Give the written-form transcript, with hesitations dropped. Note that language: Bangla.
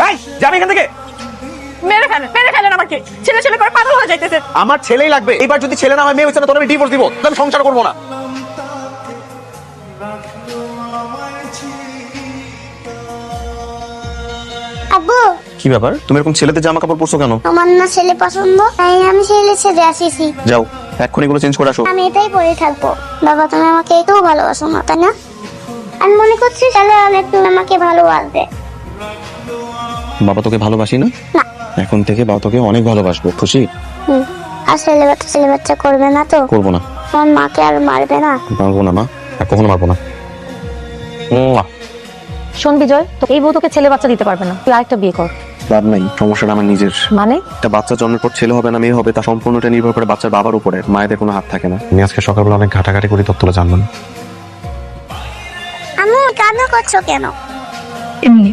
এই যাবে এখান থেকে। মেরে ফেলেন আমাকে। ছেলে ছেলে করে পাগল হয়ে যাইতেছে। আমার ছেলেই লাগবে। এবার যদি ছেলে না হয়, মেয়ে হচ্ছে না, তোর আমি ডিভোর্স দিব। আমি সংসার করবো না। আব্বু, কি ব্যাপার, তুমি এরকম ছেলেদের জামা কাপড় পরছো কেন? আমার না ছেলে পছন্দ, তাই আমি ছেলে ছেড়ে আসিছি। যাও এক্ষুনি এগুলো চেঞ্জ করে আসো। আমি এটাই পরে থাকবো। বাবা, তুমি আমাকে একটু ভালোবাসো না, তাই না? আমি মনে করছি তাহলে অনেক তুমি আমাকে ভালোবাসবে। বাবা তোকে ভালোবাসি না? না। এখন থেকে বাবা তোকে অনেক ভালোবাসবো। খুশি? আর ছেলে বাচ্চা করবে না তো? করবো না। আমার মাকে আর মারবে না? মারবো না মা, আর কখনো মারবো না। শোন বিজয়, তো এই বউ তোকে ছেলে বাচ্চা দিতে পারবে না, তুই আরেকটা বিয়ে কর। লাভ নাই, সমস্যাটা আমার নিজের। মানে? একটা বাচ্চা জন্মের পর ছেলে হবে না মেয়ে হবে, তা সম্পূর্ণটা নির্ভর করে বাচ্চার বাবার উপরে। মায়েদের কোনো হাত থাকে না। আমি আজকে সকালবেলা অনেক ঘাটাঘাটি করি, তথ্যটা জানলাম। আমি কান্না করছো কেন? এমনি